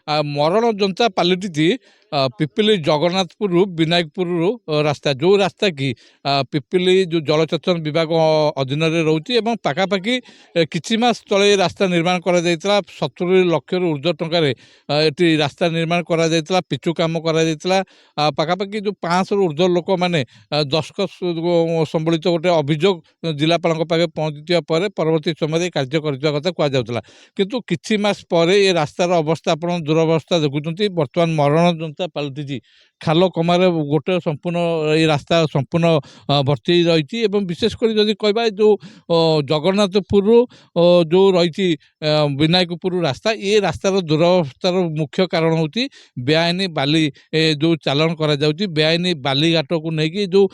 ମରଣ ଯନ୍ତା ପାଲଟିଛି ପିପିଲି ଜଗନ୍ନାଥପୁର ବିନାୟକପୁର ରାସ୍ତା, ଯେଉଁ ରାସ୍ତା କି ପିପିଲି ଯେଉଁ ଜଳସେଚନ ବିଭାଗ ଅଧୀନରେ ରହୁଛି ଏବଂ ପାଖାପାଖି କିଛି ମାସ ତଳେ ରାସ୍ତା ନିର୍ମାଣ କରାଯାଇଥିଲା। 70 ଲକ୍ଷରୁ ଉର୍ଦ୍ଧ୍ୱ ଟଙ୍କାରେ ଏଠି ରାସ୍ତା ନିର୍ମାଣ କରାଯାଇଥିଲା, ପିଚୁ କାମ କରାଯାଇଥିଲା। ପାଖାପାଖି ଯେଉଁ 500ରୁ ଉର୍ଦ୍ଧ୍ୱ ଲୋକମାନେ ଦଶଖତ ସମ୍ବଳିତ ଗୋଟେ ଅଭିଯୋଗ ଜିଲ୍ଲାପାଳଙ୍କ ପାଖରେ ପହଞ୍ଚିଥିବା ପରେ ପରବର୍ତ୍ତୀ ସମୟରେ କାର୍ଯ୍ୟ କରିଥିବା କଥା କୁହାଯାଉଥିଲା। କିନ୍ତୁ କିଛି ମାସ ପରେ ଏ ରାସ୍ତାର ଅବସ୍ଥା ଆପଣ ଦୁରବସ୍ଥା ଦେଖୁଛନ୍ତି। ବର୍ତ୍ତମାନ ମରଣ ଯନ୍ତା ପାଲଟିଛି। ଖାଲ କମାରେ ଗୋଟେ ସମ୍ପୂର୍ଣ୍ଣ এই ରାସ୍ତା ସମ୍ପୂର୍ଣ୍ଣ ଭର୍ତ୍ତି ରହିଛି ଏବଂ ବିଶେଷ କରି ଯଦି କହିବା ଯେଉଁ ଜଗନ୍ନାଥପୁରରୁ ଯେଉଁ ରହିଛି ବିନାୟକପୁର ରାସ୍ତା, ଏ ରାସ୍ତାର ଦୁରବସ୍ଥାର ମୁଖ୍ୟ କାରଣ ହେଉଛି ବେଆଇନ ବାଲି ଯେଉଁ ଚାଲାଣ କରାଯାଉଛି। ବେଆଇନ ବାଲି ଘାଟକୁ ନେଇକି ଯେଉଁ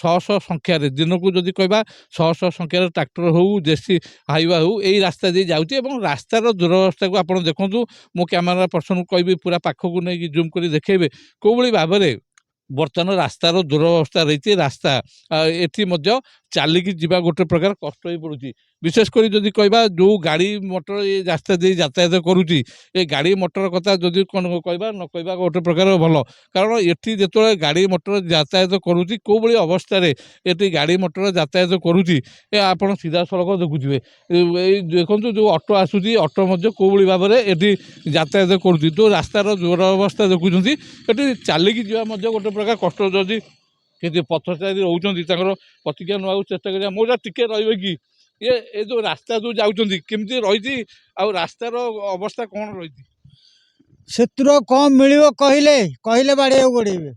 ଶହ ଶହ ସଂଖ୍ୟାରେ ଦିନକୁ ଯଦି କହିବା ଶହ ଶହ ସଂଖ୍ୟାରେ ଟ୍ରାକ୍ଟର ହେଉ ଜେସି ହାଇୱା ହେଉ ଏଇ ରାସ୍ତା ଦେଇ ଯାଉଛି ଏବଂ ରାସ୍ତାର ଦୁରବସ୍ଥାକୁ ଆପଣ ଦେଖନ୍ତୁ। ମୁଁ କ୍ୟାମେରା ପର୍ସନକୁ କହିବି ପୁରା ପାଖକୁ ନେଇକି ଜୁମ୍ କରି ଦେଖେଇବେ କୋଉଭଳି ଭାବରେ ବର୍ତ୍ତମାନ ରାସ୍ତାର ଦୁରବସ୍ଥା ରହିଛି। ରାସ୍ତା ଏଠି ମଧ୍ୟ ଚାଲିକି ଯିବା ଗୋଟେ ପ୍ରକାର କଷ୍ଟ ହେଇ ପଡୁଛି। ବିଶେଷ କରି ଯଦି କହିବା ଯେଉଁ ଗାଡ଼ି ମଟର ଏ ରାସ୍ତା ଦେଇ ଯାତାୟାତ କରୁଛି, ଏ ଗାଡ଼ି ମଟର କଥା ଯଦି କ'ଣ କହିବା ନ କହିବା ଗୋଟେ ପ୍ରକାର ଭଲ। କାରଣ ଏଠି ଯେତେବେଳେ ଗାଡ଼ି ମଟର ଯାତାୟାତ କରୁଛି କୋଉଭଳି ଅବସ୍ଥାରେ ଏଠି ଗାଡ଼ି ମଟର ଯାତାୟାତ କରୁଛି ଆପଣ ସିଧାସଳଖ ଦେଖୁଥିବେ। ଏଇ ଦେଖନ୍ତୁ ଯେଉଁ ଅଟୋ ଆସୁଛି, ଅଟୋ ମଧ୍ୟ କୋଉଭଳି ଭାବରେ ଏଠି ଯାତାୟାତ କରୁଛି। ଯେଉଁ ରାସ୍ତାର ଦୁରବସ୍ଥା ଦେଖୁଛନ୍ତି, ଏଠି ଚାଲିକି ଯିବା ମଧ୍ୟ ଗୋଟେ ପ୍ରକାର କଷ୍ଟ। ଯଦି କିଛି ପଥଚାରୀ ରହୁଛନ୍ତି ତାଙ୍କର ପ୍ରତିକ୍ରିୟା ନେବାକୁ ଚେଷ୍ଟା କରିବା। ମୋଟା ଟିକେ ରହିବେ କି ଏ ଯେଉଁ ରାସ୍ତା ଯେଉଁ ଯାଉଛନ୍ତି କେମିତି ରହିଛି ଆଉ ରାସ୍ତାର ଅବସ୍ଥା କ'ଣ ରହିଛି? ସେଥିରୁ କଣ ମିଳିବ କହିଲେ ବାଡ଼େଇବାକୁ ଗୋଡ଼େଇବେ।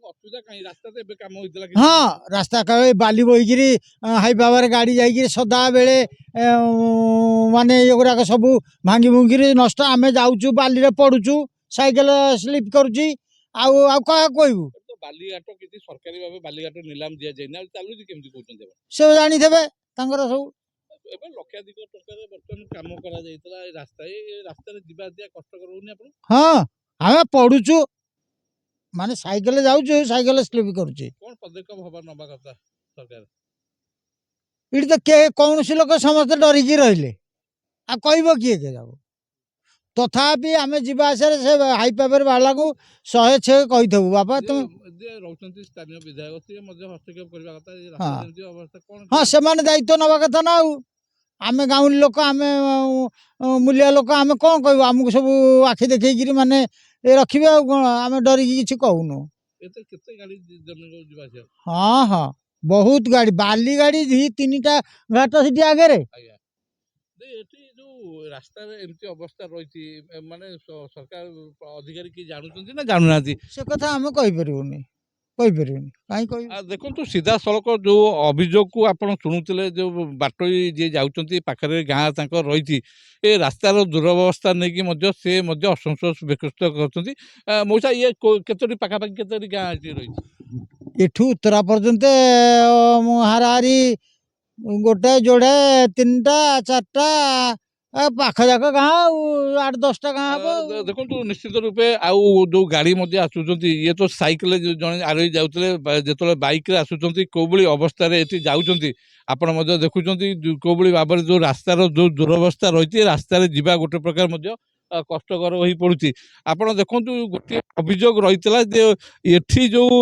ଅସୁବିଧା କାହିଁ? ରାସ୍ତା ତ ଏବେ କାମ ହେଇଥିଲା। ହଁ, ରାସ୍ତା କାଳେ ବାଲି ବୋହିକିରି ହାଇ ପାୱାର ଗାଡ଼ି ଯାଇକିରି ସଦାବେଳେ ମାନେ ଏଗୁଡ଼ାକ ସବୁ ଭାଙ୍ଗି ଭୁଙ୍ଗିରି ନଷ୍ଟ। ଆମେ ଯାଉଛୁ ବାଲିରେ ପଡ଼ୁଛୁ, ସାଇକେଲ ସ୍ଲିପ୍ କରୁଛି। ଆଉ କାହାକୁ କହିବୁ? ବାଲିଘାଟ କିଛି ସରକାରୀ ଭାବେ ବାଲିଘାଟ ନିଲାମ ଦିଆଯାଇନି, ଆଉ ଚାଲୁଛି କେମିତି କହୁଛନ୍ତି ଆପଣ? ସେ ଜାଣିଥିବେ ତାଙ୍କର ସବୁ। ଏବେ ଲକ୍ଷାଧିକ ଟଙ୍କାରେ ବର୍ତ୍ତମାନ କାମ କରାଯାଇଥିଲା ଏ ରାସ୍ତାରେ ଯିବା ଆସିବା କଷ୍ଟକର ହଉନି ଆପଣ? ହଁ, ଆମେ ପଡ଼ୁଛୁ, ମାନେ ସାଇକେଲ ଯାଉଛୁ, ସାଇକେଲ ସ୍ଲିପ୍ କରୁଛି। କ'ଣ ପଦକ୍ଷେପ ହବା ନବା କଥା ସରକାର? ଏଠି ତ କୌଣସି ଲୋକ ସମସ୍ତେ ଡରିକି ରହିଲେ, ଆଉ କହିବ କିଏ ଯାଉ? ତଥାପି ଆମେ ଯିବା ଆସିବାରେ ସେ ହାଇ ପାୱାର ବାଲାକୁ 106 କହିଥିବୁ, ବାପା ତୁମେ ରହୁଛନ୍ତି ସ୍ଥାନୀୟ ବିଧାୟକ, ସିଏ ମଧ୍ୟ ହସ୍ତକ୍ଷେପ କରିବା କଥା। ହଁ, ସେମାନେ ଦାୟିତ୍ୱ ନେବା କଥା ନା। ଆଉ ଆମେ ଗାଉଁଲି ଲୋକ, ଆମେ ମୂଲିଆ ଲୋକ, ଆମେ କ'ଣ କହିବୁ? ଆମକୁ ସବୁ ଆଖି ଦେଖେଇକିରି ମାନେ ରଖିବେ, ଆଉ କ'ଣ? ଆମେ ଡରିକି କିଛି କହୁନୁ। କେତେ ଗାଡ଼ି ଯିବା ଆସିବା? ହଁ ହଁ, ବହୁତ ଗାଡ଼ି, ବାଲି ଗାଡ଼ି 2-3ଟା ଘାଟ ସେଠି ଆଗରେ। ଏଠି ଯୋଉ ରାସ୍ତାରେ ଏମିତି ଅବସ୍ଥା ରହିଛି, ମାନେ ସରକାର ଅଧିକାରୀ କି ଜାଣୁଛନ୍ତି ନା ଜାଣୁନାହାନ୍ତି? ସେ କଥା ଆମେ କହିପାରିବୁନି କାହିଁ କହିବୁ? ଦେଖନ୍ତୁ ସିଧାସଳଖ ଯେଉଁ ଅଭିଯୋଗକୁ ଆପଣ ଶୁଣୁଥିଲେ, ଯେଉଁ ବାଟୋଇ ଯିଏ ଯାଉଛନ୍ତି ପାଖରେ ଗାଁ ତାଙ୍କର ରହିଛି, ଏ ରାସ୍ତାର ଦୁରବସ୍ଥା ନେଇକି ମଧ୍ୟ ସେ ମଧ୍ୟ ଅସନ୍ତୋଷ ବ୍ୟକ୍ତ କରୁଛନ୍ତି। ମଉସା, ଇଏ କେତୋଟି ପାଖାପାଖି କେତୋଟି ଗାଁ ଏଠି ରହିଛି? ଏଠୁ ଉତ୍ତରା ପର୍ଯ୍ୟନ୍ତ ହାରାହାରି ଗୋଟେ ଯୋଡ଼େ 3ଟା 4ଟା ପାଖ ଯାକ ଗାଁ, ଆଉ 8-10ଟା ଗାଁ ହବ। ଦେଖନ୍ତୁ ନିଶ୍ଚିତ ରୂପେ ଆଉ ଯେଉଁ ଗାଡ଼ି ମଧ୍ୟ ଆସୁଛନ୍ତି, ଇଏ ତ ସାଇକେଲରେ ଜଣେ ଆରୋହୀ ଯାଉଥିଲେ, ଯେତେବେଳେ ବାଇକରେ ଆସୁଛନ୍ତି କୋଉଭଳି ଅବସ୍ଥାରେ ଏଠି ଯାଉଛନ୍ତି ଆପଣ ମଧ୍ୟ ଦେଖୁଛନ୍ତି। କୋଉଭଳି ଭାବରେ ଯେଉଁ ରାସ୍ତାର ଯେଉଁ ଦୁରବସ୍ଥା ରହିଛି, ରାସ୍ତାରେ ଯିବା ଗୋଟେ ପ୍ରକାର ମଧ୍ୟ କଷ୍ଟକର ହୋଇ ପଡୁଛି। ଆପଣ ଦେଖନ୍ତୁ ଗୋଟିଏ ଅଭିଯୋଗ ରହିଥିଲା ଯେ ଏଠି ଯେଉଁ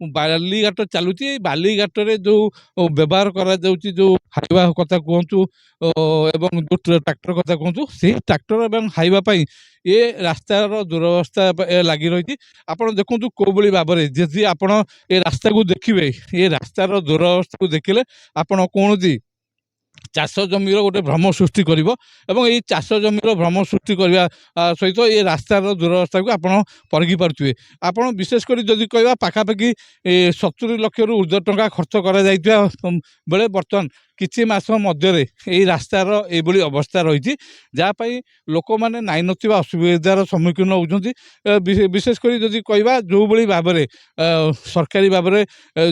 ବାଲିଘାଟ ଚାଲୁଛି, ଏଇ ବାଲିଘାଟରେ ଯେଉଁ ବ୍ୟବହାର କରାଯାଉଛି, ଯେଉଁ ହାଇୱା କଥା କୁହନ୍ତୁ ଏବଂ ଯେଉଁ ଟ୍ରାକ୍ଟର କଥା କୁହନ୍ତୁ, ସେଇ ଟ୍ରାକ୍ଟର ଏବଂ ହାଇୱା ପାଇଁ ଏ ରାସ୍ତାର ଦୁରବସ୍ଥା ଲାଗି ରହିଛି। ଆପଣ ଦେଖନ୍ତୁ କୋଉଭଳି ଭାବରେ ଯଦି ଆପଣ ଏ ରାସ୍ତାକୁ ଦେଖିବେ, ଏ ରାସ୍ତାର ଦୁରବସ୍ଥାକୁ ଦେଖିଲେ ଆପଣ କୌଣସି ଚାଷ ଜମିର ଗୋଟେ ଭ୍ରମ ସୃଷ୍ଟି କରିବ ଏବଂ ଏଇ ଚାଷ ଜମିର ଭ୍ରମ ସୃଷ୍ଟି କରିବା ସହିତ ଏ ରାସ୍ତାର ଦୁରବସ୍ଥାକୁ ଆପଣ ପରଖି ପାରୁଥିବେ। ଆପଣ ବିଶେଷ କରି ଯଦି କହିବା ପାଖାପାଖି 70 ଲକ୍ଷରୁ ଉର୍ଦ୍ଧ୍ୱ ଟଙ୍କା ଖର୍ଚ୍ଚ କରାଯାଇଥିବା ବେଳେ ବର୍ତ୍ତମାନ କିଛି ମାସ ମଧ୍ୟରେ ଏଇ ରାସ୍ତାର ଏଇଭଳି ଅବସ୍ଥା ରହିଛି, ଯାହା ପାଇଁ ଲୋକମାନେ ନାଇଁ ନଥିବା ଅସୁବିଧାର ସମ୍ମୁଖୀନ ହେଉଛନ୍ତି। ବିଶେଷ କରି ଯଦି କହିବା ଯେଉଁଭଳି ଭାବରେ ସରକାରୀ ଭାବରେ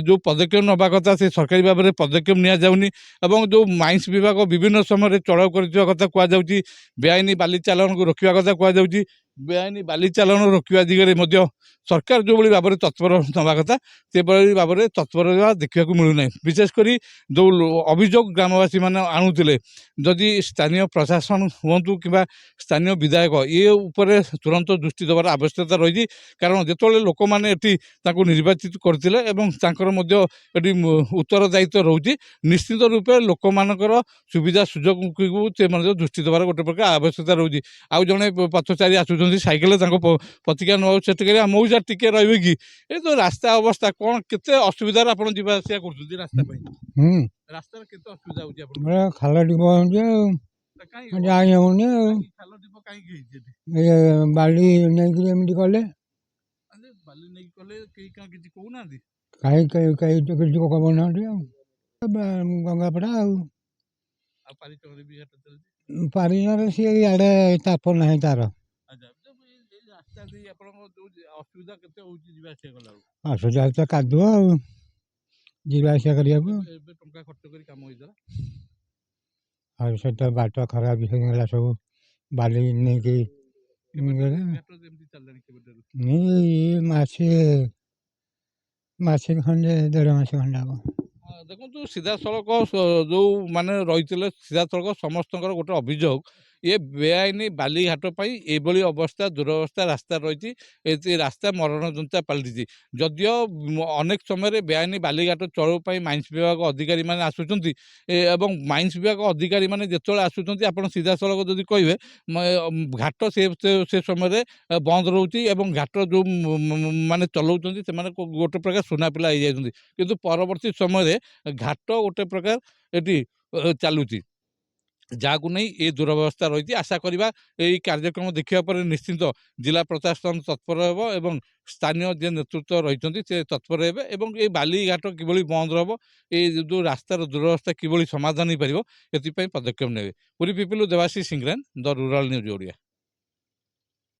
ଯେଉଁ ପଦକ୍ଷେପ ନେବା କଥା ସେ ସରକାରୀ ଭାବରେ ପଦକ୍ଷେପ ନିଆଯାଉନି ଏବଂ ଯେଉଁ ମାଇନ୍ସ ବିଭାଗ ବିଭିନ୍ନ ସମୟରେ ଚଢ଼ାଉ କରିଥିବା କଥା କୁହାଯାଉଛି, ବେଆଇନ ବାଲି ଚାଲାଣକୁ ରୋକିବା କଥା କୁହାଯାଉଛି, ବେଆଇନ ବାଲି ଚାଲାଣ ରୋକିବା ଦିଗରେ ମଧ୍ୟ ସରକାର ଯେଉଁଭଳି ଭାବରେ ତତ୍ପର ନେବା କଥା ସେଭଳି ଭାବରେ ତତ୍ପର ଦେଖିବାକୁ ମିଳୁନାହିଁ। ବିଶେଷ କରି ଯେଉଁ ଅଭିଯୋଗ ଗ୍ରାମବାସୀମାନେ ଆଣୁଥିଲେ, ଯଦି ସ୍ଥାନୀୟ ପ୍ରଶାସନ ହୁଅନ୍ତୁ କିମ୍ବା ସ୍ଥାନୀୟ ବିଧାୟକ ଏ ଉପରେ ତୁରନ୍ତ ଦୃଷ୍ଟି ଦେବାର ଆବଶ୍ୟକତା ରହିଛି। କାରଣ ଯେତେବେଳେ ଲୋକମାନେ ଏଠି ତାଙ୍କୁ ନିର୍ବାଚିତ କରିଥିଲେ ଏବଂ ତାଙ୍କର ମଧ୍ୟ ଏଠି ଉତ୍ତରଦାୟିତ୍ୱ ରହୁଛି, ନିଶ୍ଚିତ ରୂପେ ଲୋକମାନଙ୍କର ସୁବିଧା ସୁଯୋଗକୁ ସେ ମଧ୍ୟ ଦୃଷ୍ଟି ଦେବାର ଗୋଟେ ପ୍ରକାର ଆବଶ୍ୟକତା ରହୁଛି। ଆଉ ଜଣେ ପଥଚାରୀ ଆସୁଛନ୍ତି ସାଇକେଲରେ, ତାଙ୍କ ପ୍ରତିକ୍ରିୟା ନେବାକୁ ଚେଷ୍ଟା କରିବା। ମଉସା ଟିକେ ରହିବେ କି? ଏ ଯୋଉ ରାସ୍ତା ଅବସ୍ଥା କ'ଣ, କେତେ ଅସୁବିଧାରେ ଆପଣ ଯିବା ଆସିବା କରୁଛନ୍ତି ରାସ୍ତା ପାଇଁ? ରାସ୍ତାରେ କେତେ ଅସୁବିଧା ହଉଛି ଆପଣଙ୍କୁ? ଖାଲ ଢିପ ହେଉଛି ଆଉ କାହିଁକି ଯାଇ ହେଉନି ଆଉ ଖାଲ ଢିପ କାହିଁକି ହେଇଛି ଏଠି? ବାଲି ନେଇକିରି ଏମିତି କଲେ ବାଲି ନେଇକି କଲେ କେହି କାଁ କିଛି କହୁନାହାନ୍ତି? କେହି ତ କିଛି କରୁନାହାନ୍ତି ଆଉ ଗଙ୍ଗାପଡ଼ା ଆଉ ଆଉ ପାରିଚଳରେ ବି ହାଟ ଚାଲିଛି। ପାରିବାରେ ସିଏ ଇଆଡ଼େ ତାପ ନାହିଁ ତାର। ଆଚ୍ଛା, ଏଇ ରାସ୍ତା ଦେଇ ଆପଣଙ୍କ ଯୋଉ ଅସୁବିଧା କେତେ ହଉଛି ଯିବା ଆସିବା କଲା ବେଳକୁ? ଅସୁବିଧା ତ କାଦୁଅ ଆଉ ଯିବା ଆସିବା କରିବାକୁ ଏବେ ଟଙ୍କା ଖର୍ଚ୍ଚ କରି କାମ ହେଇଥିଲା, ଆଉ ସେତ ବାଟ ଖରାପ ହେଇଗଲା ସବୁ ବାଲି ନେଇକି ଘାଟ ଯେମିତି ଚାଲିଲାଣି କେବେଠାରୁ? ମାସେ ଖଣ୍ଡେ 1.5 ମାସ ଖଣ୍ଡେ ହବ। ଦେଖନ୍ତୁ, ସିଧାସଳଖ ଯେଉଁମାନେ ରହିଥିଲେ, ସିଧାସଳଖ ସମସ୍ତଙ୍କର ଗୋଟେ ଅଭିଯୋଗ, ଏ ବେଆଇନ ବାଲିଘାଟ ପାଇଁ ଏଭଳି ଅବସ୍ଥା, ଦୁରବସ୍ଥା ରାସ୍ତା ରହିଛି। ଏ ରାସ୍ତା ମରଣଯନ୍ତା ପାଲଟିଛି। ଯଦିଓ ଅନେକ ସମୟରେ ବେଆଇନ ବାଲିଘାଟ ଚଳୁ ପାଇଁ ମାଇନ୍ସ ବିଭାଗ ଅଧିକାରୀମାନେ ଆସୁଛନ୍ତି, ଏବଂ ମାଇନ୍ସ ବିଭାଗ ଅଧିକାରୀମାନେ ଯେତେବେଳେ ଆସୁଛନ୍ତି, ଆପଣ ସିଧାସଳଖ ଯଦି କହିବେ ଘାଟ ସେ ସମୟରେ ବନ୍ଦ ରହୁଛି ଏବଂ ଘାଟ ଯେଉଁ ମାନେ ଚଲାଉଛନ୍ତି ସେମାନେ ଗୋଟେ ପ୍ରକାର ସୁନା ପିଲା ହେଇଯାଇଛନ୍ତି। କିନ୍ତୁ ପରବର୍ତ୍ତୀ ସମୟରେ ଘାଟ ଗୋଟେ ପ୍ରକାର ଏଠି ଚାଲୁଛି, ଯାହାକୁ ନେଇ ଏ ଦୁରବସ୍ଥା ରହିଛି। ଆଶା କରିବା ଏହି କାର୍ଯ୍ୟକ୍ରମ ଦେଖିବା ପରେ ନିଶ୍ଚିନ୍ତ ଜିଲ୍ଲା ପ୍ରଶାସନ ତତ୍ପର ହେବ ଏବଂ ସ୍ଥାନୀୟ ଯେ ନେତୃତ୍ୱ ରହିଛନ୍ତି ସେ ତତ୍ପର ହେବେ ଏବଂ এই ବାଲିଘାଟ କିଭଳି ବନ୍ଦ ହେବ, এই ଯେଉଁ ରାସ୍ତାର ଦୁରବସ୍ଥା କିଭଳି ସମାଧାନ ହେଇପାରିବ, ଏଥିପାଇଁ ପଦକ୍ଷେପ ନେବେ। ପୁରୀ ପିପିଲୁ ଦେବାଶିଷ ସିଂଗ୍ରାନ, ଦ ରୁରାଲ ନ୍ୟୁଜ୍ ଓଡ଼ିଆ।